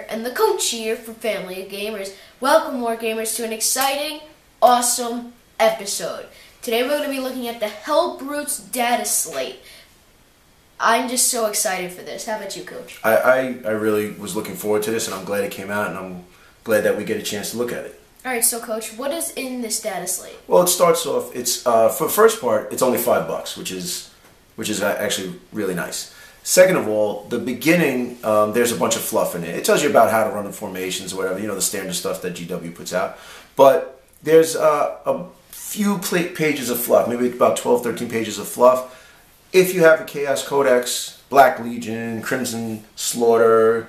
here, and the coach here for Family of Gamers. Welcome, Wargamers, to an exciting, awesome episode. Today we're going to be looking at the Hellbrutes-Data Slate. I'm just so excited for this. How about you, Coach? I really was looking forward to this, and I'm glad it came out, and I'm glad that we get a chance to look at it. Alright, so Coach, what is in this data slate? Well, it starts off, it's for the first part, it's only $5, which is actually really nice. Second of all, the beginning, there's a bunch of fluff in it. It tells you about how to run the formations or whatever, you know, the standard stuff that GW puts out. But there's a few pages of fluff, maybe about 12, 13 pages of fluff. If you have a Chaos Codex, Black Legion, Crimson Slaughter,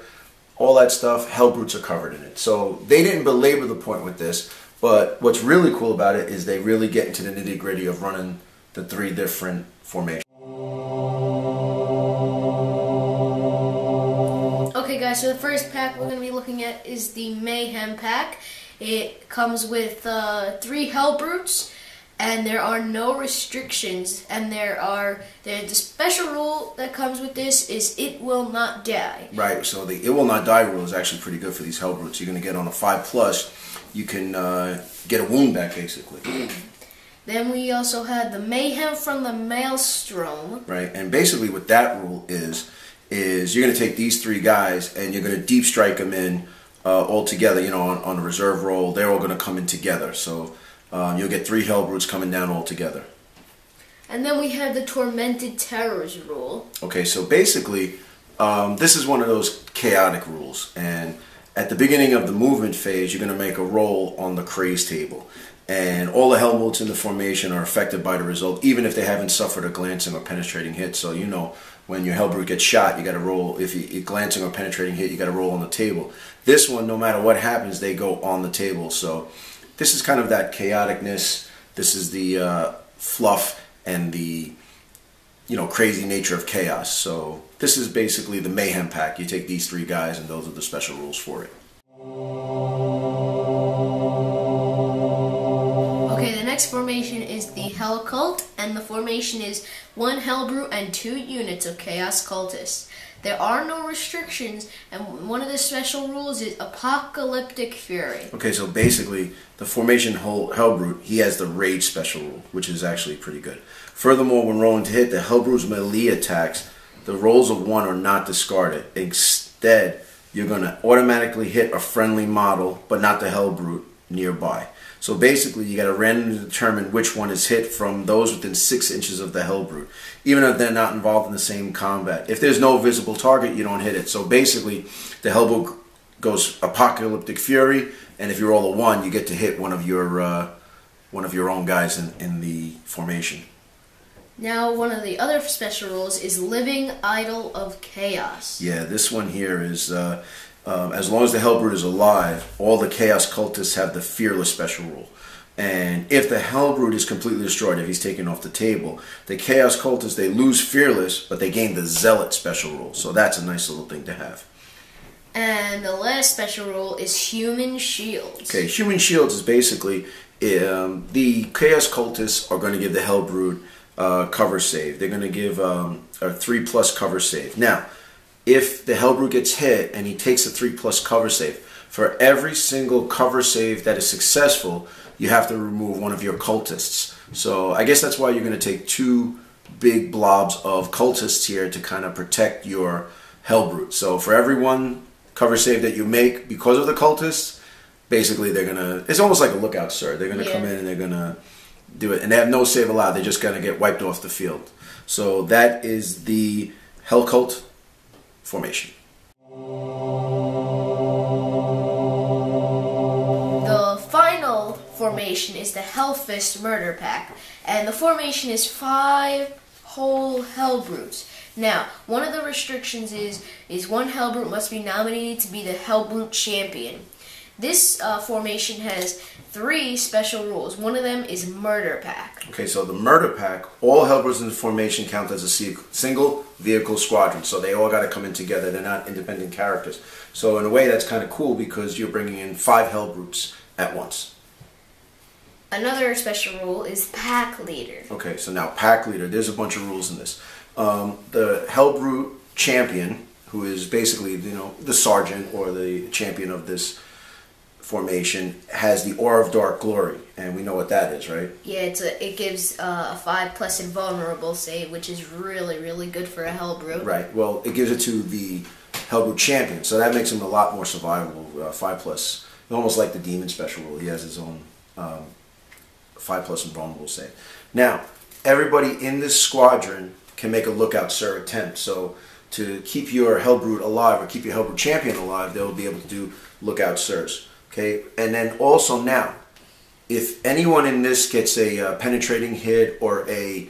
all that stuff, Hellbrutes are covered in it. So they didn't belabor the point with this, but what's really cool about it is they really get into the nitty-gritty of running the 3 different formations. Okay guys, so the first pack we're going to be looking at is the Mayhem Pack. It comes with 3 Hellbrutes, and there are no restrictions, and the special rule that comes with this is it will not die. Right, so the it will not die rule is actually pretty good for these Hellbrutes. You're going to get on a 5+, you can get a wound back basically. Then we also had the Mayhem from the Maelstrom. Right, and basically what that rule is you're going to take these 3 guys and you're going to deep strike them in all together, you know, on a reserve roll. They're all going to come in together. So you'll get 3 Hellbrutes coming down all together. And then we have the Tormented Terrors rule. Okay, so basically, this is one of those chaotic rules. And at the beginning of the movement phase, you're going to make a roll on the craze table. And all the Hellbrutes in the formation are affected by the result, even if they haven't suffered a glancing or penetrating hit. So you know, when your Hellbrute gets shot, you got to roll. If you glancing or penetrating hit, you got to roll on the table. This one, no matter what happens, they go on the table. So this is kind of that chaoticness. This is the fluff and the, you know, crazy nature of chaos. So this is basically the Mayhem Pack. You take these 3 guys, and those are the special rules for it. Okay, the next formation is the Hell Cult, and the formation is 1 Hellbrute and 2 units of Chaos Cultists. There are no restrictions, and one of the special rules is Apocalyptic Fury. Okay, so basically, the formation Hellbrute, he has the Rage special rule, which is actually pretty good. Furthermore, when rolling to hit, the Hellbrute's melee attacks, the rolls of 1 are not discarded. Instead, you're going to automatically hit a friendly model, but not the Hellbrute nearby. So basically, you got to randomly determine which one is hit from those within 6 inches of the Hellbrute, even if they're not involved in the same combat. If there's no visible target, you don't hit it. So basically, the Hellbrute goes Apocalyptic Fury, and if you roll a 1, you get to hit one of your own guys in the formation. Now, one of the other special rules is Living Idol of Chaos. Yeah, this one here is, as long as the Hellbrute is alive, all the Chaos Cultists have the Fearless special rule. And if the Hellbrute is completely destroyed, if he's taken off the table, the Chaos Cultists, they lose Fearless, but they gain the Zealot special rule. So that's a nice little thing to have. And the last special rule is Human Shields. Okay, Human Shields is basically, the Chaos Cultists are going to give the Hellbrute cover save. They're going to give a 3+ cover save. Now, if the Hellbrute gets hit and he takes a 3+ cover save, for every single cover save that is successful, you have to remove one of your cultists. So I guess that's why you're going to take 2 big blobs of cultists here to kind of protect your Hellbrute. So for every one cover save that you make because of the cultists, basically they're going to, it's almost like a lookout, sir. They're going to come in and they're going to do it. And they have no save allowed. They're just going to get wiped off the field. So that is the Hell Cult formation. The final formation is the Hellfist Murder Pack, and the formation is 5 whole Hellbrutes. Now, one of the restrictions is 1 Hellbrute must be nominated to be the Hellbrute Champion. This formation has 3 special rules. One of them is Murder Pack. Okay, so the Murder Pack, all Hellbrutes in the formation count as a single vehicle squadron. So they all got to come in together. They're not independent characters. So in a way, that's kind of cool because you're bringing in 5 Hellbrutes at once. Another special rule is Pack Leader. Okay, so now Pack Leader, there's a bunch of rules in this. The Hellbrute Champion, who is basically, the sergeant or the champion of this formation, has the Aura of Dark Glory, and we know what that is, right? Yeah, it gives a 5+ invulnerable save, which is really, really good for a Hellbrute. Right. Well, it gives it to the Hellbrute champion, so that makes him a lot more survivable. 5+, almost like the demon special rule. He has his own 5+ invulnerable save. Now, everybody in this squadron can make a Lookout Sir attempt. So to keep your Hellbrute alive or keep your Hellbrute champion alive, they'll be able to do Lookout Sirs. Okay, and then also now, if anyone in this gets a penetrating hit or a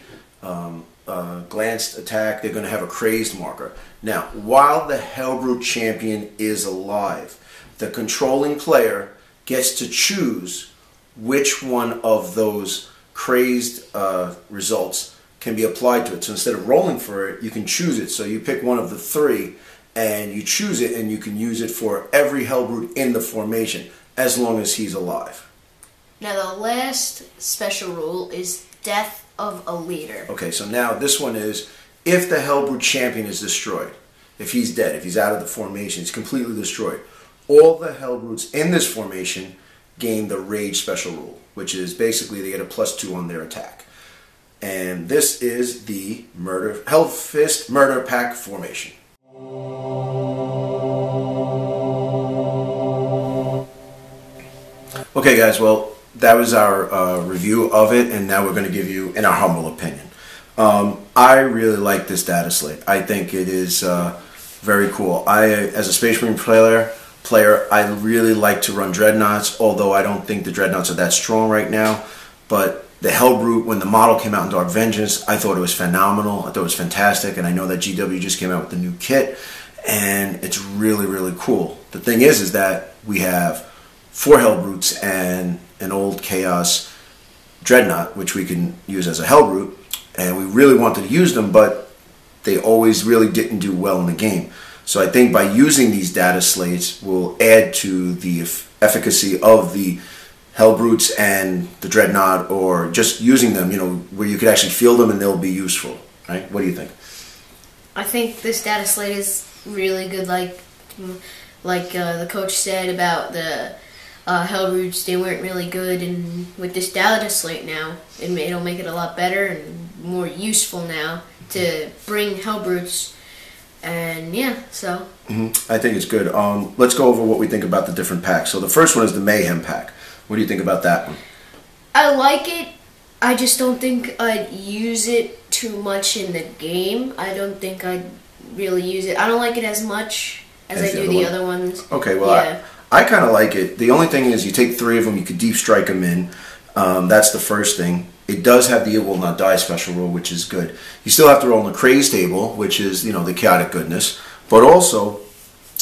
glanced attack, they're going to have a crazed marker. Now, while the Hellbrute champion is alive, the controlling player gets to choose which one of those crazed results can be applied to it. So instead of rolling for it, you can choose it. So you pick one of the 3 and you choose it, and you can use it for every Hellbrute in the formation as long as he's alive. Now the last special rule is Death of a Leader. Okay, so now this one is if the Hellbrute champion is destroyed, if he's dead, if he's out of the formation, he's completely destroyed, all the Hellbrutes in this formation gain the Rage special rule, which is basically they get a +2 on their attack. And this is the Hellfist Murder Pack formation. Okay, guys, well, that was our review of it, and now we're going to give you, in our humble opinion. I really like this data slate. I think it is very cool. As a Space Marine player, I really like to run Dreadnoughts, although I don't think the Dreadnoughts are that strong right now. But the Hellbrute, when the model came out in Dark Vengeance, I thought it was phenomenal. I thought it was fantastic, and I know that GW just came out with the new kit, and it's really, really cool. The thing is that we have 4 Hellbrutes and an old Chaos Dreadnought, which we can use as a Hellbrute, and we really wanted to use them, but they always really didn't do well in the game. So I think by using these data slates will add to the efficacy of the Hellbrutes and the Dreadnought, or just using them, where you could actually feel them and they'll be useful, right? What do you think? I think this data slate is really good, like the coach said about the Hellbrutes. They weren't really good, and with this data slate now, it'll make it a lot better and more useful now to bring Hellbrutes. And yeah, so I think it's good. Let's go over what we think about the different packs. So the first one is the Mayhem Pack. What do you think about that one? I like it. I just don't think I'd use it too much in the game. I don't think I'd really use it. I don't like it as much as I do the other ones. Okay, well, yeah. I kind of like it. The only thing is you take 3 of them, you could deep strike them in. That's the first thing. It does have the It Will Not Die special rule, which is good. You still have to roll in the Craze table, which is, the chaotic goodness. But also,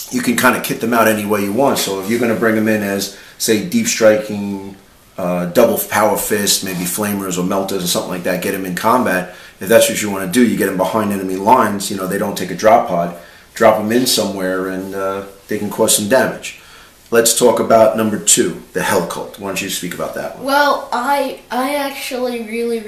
you can kind of kit them out any way you want. So if you're going to bring them in as, say, deep striking, double power fist, maybe flamers or melters or something like that, get them in combat. If that's what you want to do, you get them behind enemy lines. They don't take a drop pod. Drop them in somewhere, and they can cause some damage. Let's talk about number 2, the Hell Cult. Why don't you speak about that one? Well, I actually really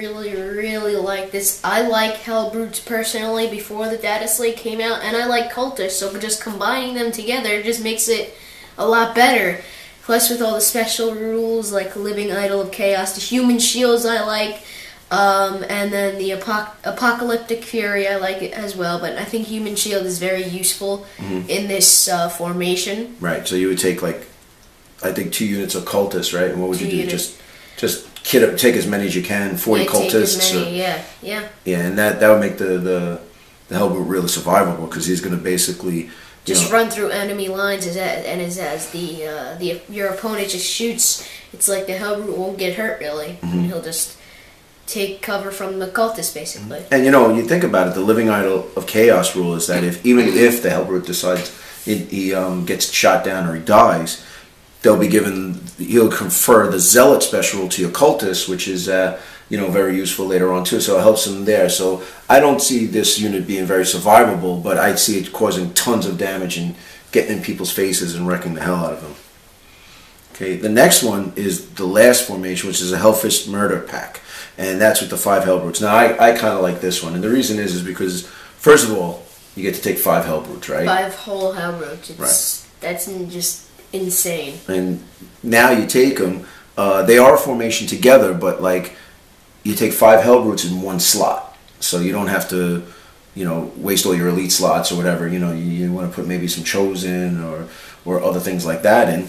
like this. I like Hellbrutes personally before the data slate came out, and I like Cultists, so just combining them together just makes it a lot better. Plus with all the special rules like Living Idol of Chaos, the Human Shields I like, and then the Apocalyptic Fury I like it as well, but I think Human Shield is very useful in this formation. Right, so you would take I think 2 units of cultists, right? And what would you do? Units. Just kit up, take as many as you can, 40 cultists. Take as many, yeah. Yeah, and that would make the Hellbrute really survivable, because he's going to basically just run through enemy lines, as your opponent just shoots. It's like the Hellbrute won't get hurt really. He'll just take cover from the cultists, basically. And you think about it, the Living Idol of Chaos rule is that even if the Hellbrute decides he gets shot down or he dies, he'll confer the Zealot special rule to your cultists, which is very useful later on too. So it helps him there. So I don't see this unit being very survivable, but I see it causing tons of damage and getting in people's faces and wrecking the hell out of them. Okay, the next one is the last formation, which is a Hellfist Murder Pack. And that's with the 5 Hellbrutes. Now, I kind of like this one. And the reason is because, first of all, you get to take 5 Hellbrutes, right? 5 whole Hellbrutes. Right. That's just insane. And now you take them. They are a formation together, but like you take 5 Hellbrutes in one slot, so you don't have to, waste all your elite slots or whatever. You want to put maybe some chosen or other things like that in.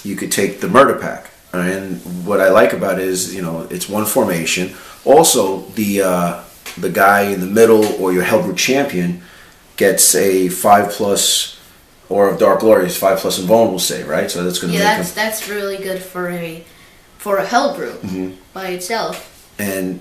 You could take the murder pack, and what I like about it is it's one formation. Also, the guy in the middle or your Hellbrute champion gets a 5+ or of Dark Glory is 5+ invulnerable save, right? So that's going to make him... that's really good for a Hellbrute by itself. And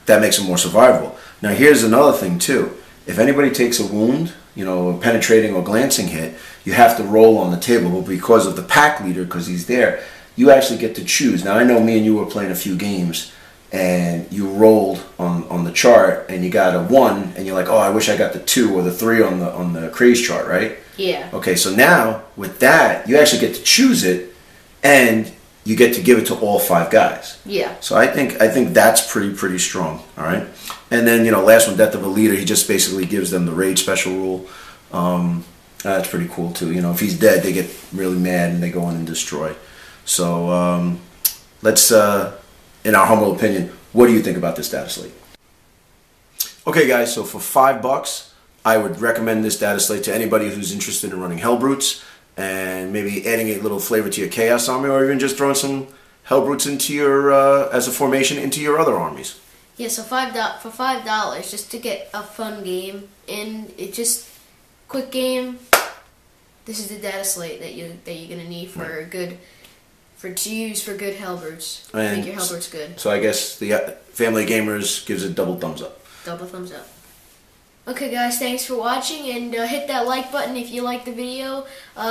that makes him more survivable. Now here's another thing too. If anybody takes a wound, a penetrating or glancing hit, you have to roll on the table. But because of the pack leader, because he's there, you actually get to choose. Now I know me and you were playing a few games, and you rolled on the chart, and you got a 1, and you're like, oh, I wish I got the 2 or the 3 on the craze chart, right? Yeah. Okay, so now with that, you actually get to choose it, and you get to give it to all 5 guys. Yeah. So I think that's pretty strong. All right. And then last one, Death of a Leader. He just basically gives them the raid special rule. That's pretty cool too. If he's dead, they get really mad and they go in and destroy. So let's, in our humble opinion, what do you think about this data slate? Okay, guys. So for $5, I would recommend this data slate to anybody who's interested in running Hellbrutes, and maybe adding a little flavor to your Chaos army, or even just throwing some Hellbrutes into your as a formation into your other armies. Yeah, so for $5, just to get a fun game in, it just quick game. This is the data slate that you're gonna need for good Hellbrutes. Make your Hellbrutes good. So I guess the Family Gamers gives it double thumbs up. Double thumbs up. Okay guys, thanks for watching, and hit that like button if you liked the video,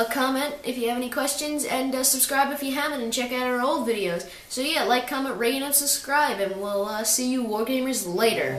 comment if you have any questions, and subscribe if you haven't, and check out our old videos. So yeah, like, comment, rate, and subscribe, and we'll see you Wargamers later.